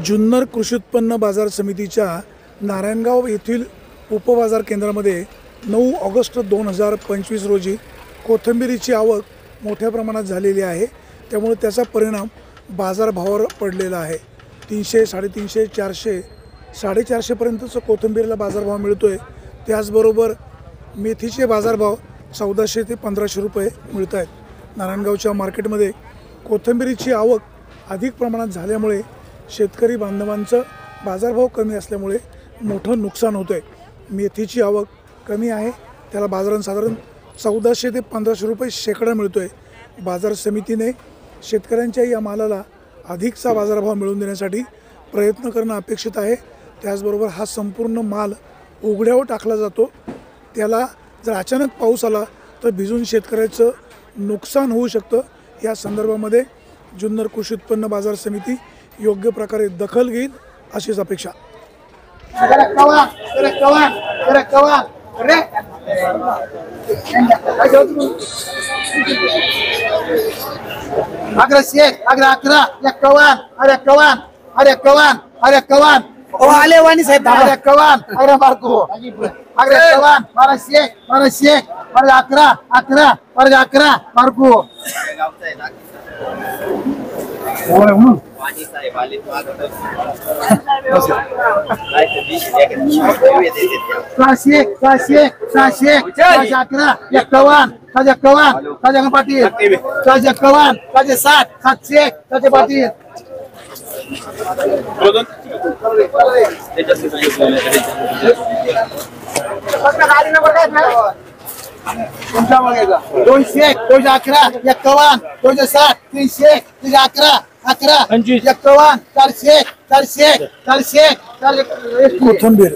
जुन्नर कृषी उत्पन्न बाजार समितीच्या नारायणगाव येथील उपबाजार केंद्रामध्ये 9 ऑगस्ट 2025 रोजी कोथिंबीरीची आवक मोठ्या प्रमाणात झालेली आहे। त्यामुळे त्याचा परिणाम बाजारभावावर पडलेला आहे। 300, 350, 400, 450 पर्यंतचा कोथिंबीरीला बाजारभाव मिळतोय। त्याचबरोबर मेथीचे बाजारभाव 1400 ते 1500 रुपये मिळत आहेत। नारायणगावच्या मार्केटमध्ये कोथिंबीरीची आवक अधिक प्रमाणात झाल्यामुळे शेतकरी बांधवांचं बाजारभाव कमी असल्यामुळे मोठं नुकसान होतं आहे। मेथीची आवक कमी आहे, त्याला बाजारात साधारण 1400 ते 1500 रुपये शेकडा मिळतो आहे। बाजार समितीने शेतकऱ्यांच्या या मालाला अधिकचा बाजारभाव मिळवून देण्यासाठी प्रयत्न करणं अपेक्षित आहे। त्याचबरोबर हा संपूर्ण माल उघड्यावर टाकला जातो, त्याला जर अचानक पाऊस आला तर भिजून शेतकऱ्याचं नुकसान होऊ शकतं। या संदर्भामध्ये जुन्नर कृषी उत्पन्न बाजार समिती योग्य प्रकारे दखल घेईल अशीच अपेक्षा। आले वाणी साहेब अरे कवान अरे मारको अरे कवान 1200 अरे 11 अरे 11 मारको वाणी साहेब आले 600 11 पाटील 51 60 700 पाटील तुमचा बघायचा 200 211 51 260 300 311 11 51 400 कोथिंबीर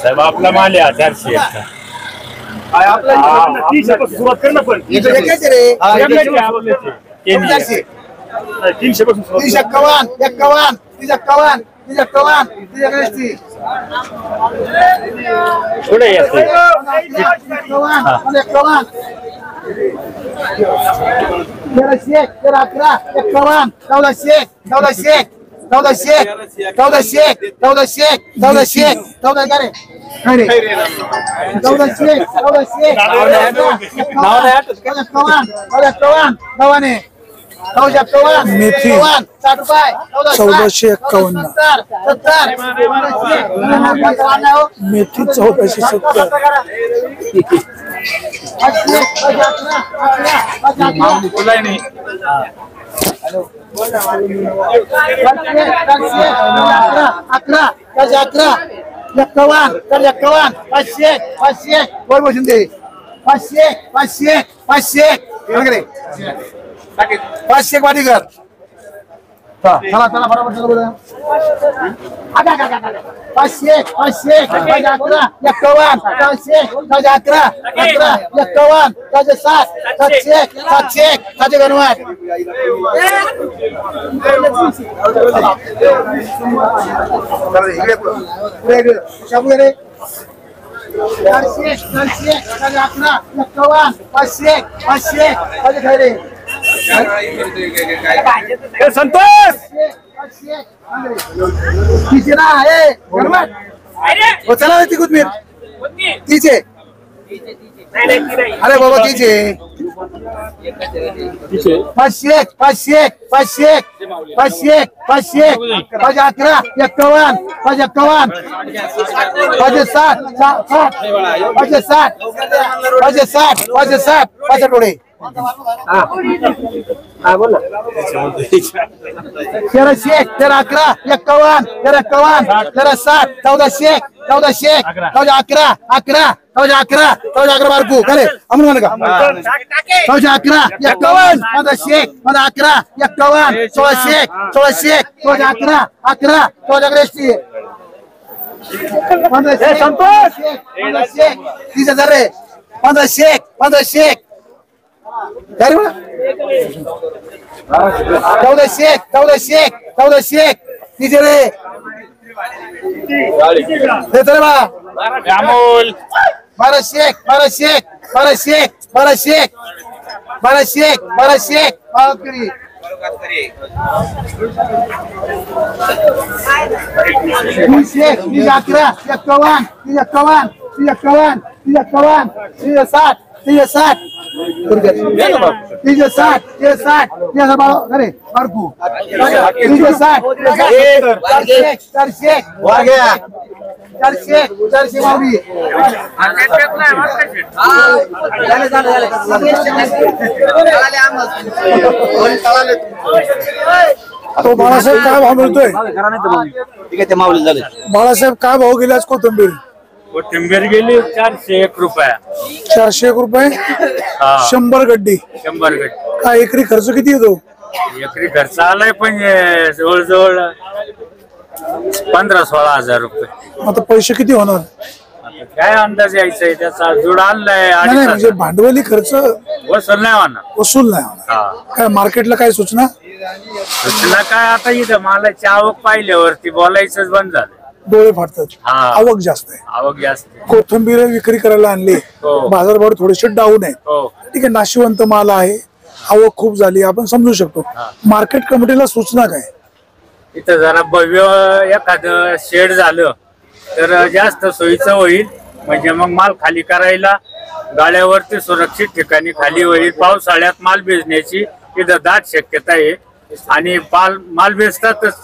साहेब आपला माल आहे 400 सुरुवात कर ना पण 300 पासून 51 थोडे येते मेथी 1451 मेथी 1470 500 वाटी कर चला चला बरोबर चला बोला 500 11 संतोष चला ती कोथमीर तिचे अरे बाबा तिचे 500 11 51 60 टोळे हा बोल 1300 11 51 60 1411 मार्कू करे अमन का 11 51 1500 11 51 1600 11 संतोष 30,000 रे 1500 1400 तिथे रे देतो रे बा अमोल 1200 1200 1200 300 11 51 51 51 51 360 360 अरे मारकू 360 400 मावली तो बाळासाहेब काय भाव मिळतोय बाळासाहेब काय भाव गेले आज कोथिंबीर कोथिंबीर गेली 401 रुपया 401 रुपये 100 गड्डी 100 गट काय एकरी खर्च किती येतो एकरी खर्च आलाय पण जवळजवळ 15-16 हजार रुपये आता पैसे किती होणार आता काय अंदाज यायचा त्याचा जुड आणलाय नाही नाही, म्हणजे भांडवली खर्च वसूल नाही होणार वसूल नाही होणार. हा काय मार्केटला काय सूचना तुला काय आता इथं मालाची आवक पाहिल्यावरती बोलायचंच बंद झालं डोळे फाटतात हा. आवक जास्त आहे आवक जास्त कोथिंबीर विक्री करायला आणली हो. बाजारभाव थोडेसे डाऊन आहेत हो ठीक आहे नाशिवंत माल आहे आवक खूप झाली आपण समजू शकतो मार्केट कमिटीला सूचना काय इथं जरा भव्य एखादं शेड झालं तर जास्त सोयीचं होईल म्हणजे मग माल खाली करायला गाड्यावरती सुरक्षित ठिकाणी खाली होईल पावसाळ्यात माल भेजण्याची इथं दाट शक्यता आहे आणि माल भेजतातच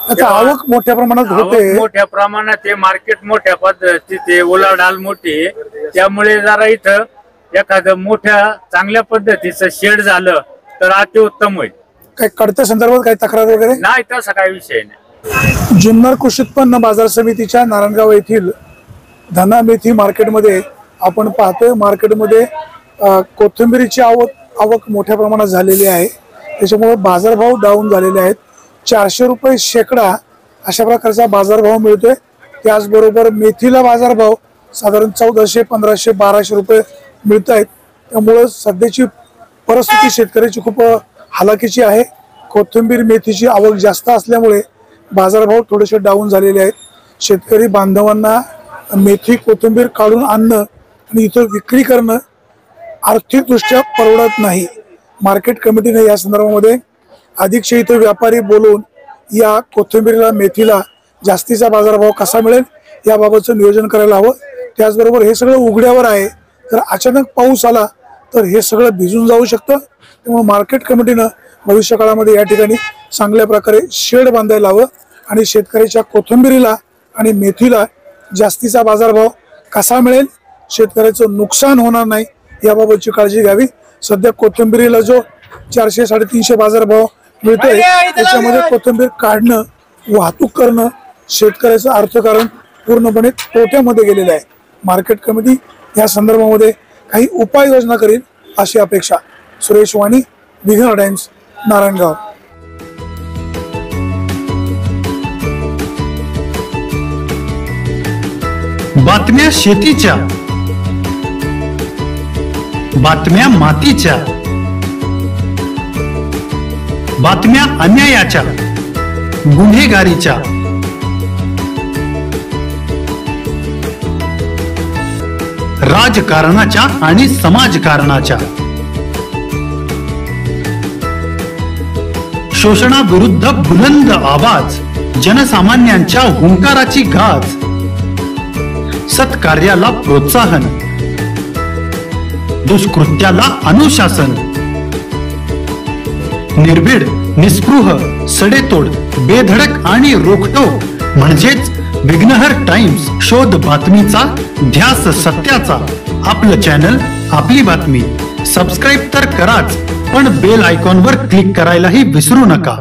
आता आवक मोठ्या प्रमाणात होते आवक मोठ्या प्रमाणात आहे मार्केट मोठ्या पद्धतीत उलाढाल मोठी आहे त्यामुळे जरा इथं एखादं मोठ्या चांगल्या पद्धतीचं शेड झालं तर अतिउत्तम होईल काय कडत्या संदर्भात काही तक्रार वगैरे नाही तसा काही विषय नाही जुन्नर कृषी उत्पन्न बाजार समितीच्या नारायणगाव येथील धना मेथी मार्केटमध्ये आपण पाहतोय मार्केटमध्ये कोथिंबीरीची आवक मोठ्या प्रमाणात झालेली आहे त्याच्यामुळे बाजारभाव डाऊन झालेले आहेत 400 रुपये शेकडा अशा प्रकारचा बाजारभाव मिळतोय त्याचबरोबर मेथीला बाजारभाव साधारण 1400 1500 1200 रुपये मिळत आहेत त्यामुळे सध्याची परिस्थिती शेतकऱ्याची खूप हालाकीची आहे कोथिंबीर मेथीची आवक जास्त असल्यामुळे बाजारभाव थोडेसे डाऊन झालेले आहेत शेतकरी बांधवांना मेथी कोथिंबीर काढून आणणं आणि इथं विक्री करणं आर्थिकदृष्ट्या परवडत नाही मार्केट कमिटीने या संदर्भामध्ये अधिकचे इथं व्यापारी बोलवून या कोथिंबीरीला मेथीला जास्तीचा बाजारभाव कसा मिळेल याबाबतचं नियोजन करायला हवं त्याचबरोबर हे सगळं उघड्यावर आहे जर अचानक पाऊस आला तर हे सगळं भिजून जाऊ शकतं त्यामुळे मार्केट कमिटीनं भविष्य काळामध्ये या ठिकाणी चांगल्या प्रकारे शेड बांधायला हवं आणि शेतकऱ्याच्या कोथिंबीरीला आणि मेथीला जास्तीचा बाजारभाव कसा मिळेल शेतकऱ्याचं नुकसान होणार नाही याबाबतची काळजी घ्यावी सध्या कोथिंबीरीला जो 400-350 बाजारभाव मिळतोय त्याच्यामध्ये कोथिंबीर काढणं वाहतूक करणं शेतकऱ्याचं अर्थकारण पूर्णपणे तोट्यामध्ये गेलेलं आहे मार्केट कमिटी या संदर्भामध्ये काही उपाययोजना करेल अशी अपेक्षा सुरेश वाणी विघ्न टाइम्स नारायणगाव बातम्या शेतीच्या बातम्या मातीच्या बातम्या अन्यायाच्या गुन्हेगारीच्या राजकारणाच्या आणि समाजकारणाच्या शोषणाविरुद्ध बुलंद आवाज जनसामान्यांच्या हुंकाराची गाज सत्कार्याला प्रोत्साहन दुष्कृत्याला अनुशासन निर्भीड निस्पृह सडेतोड बेधडक आणि रोखटोक म्हणजेच विघ्नहर टाइम्स शोध बातमीचा ध्यास सत्याचा आपलं चॅनल आपली बातमी सबस्क्राईब तर कराच पण बेल आयकॉनवर क्लिक करायलाही विसरू नका।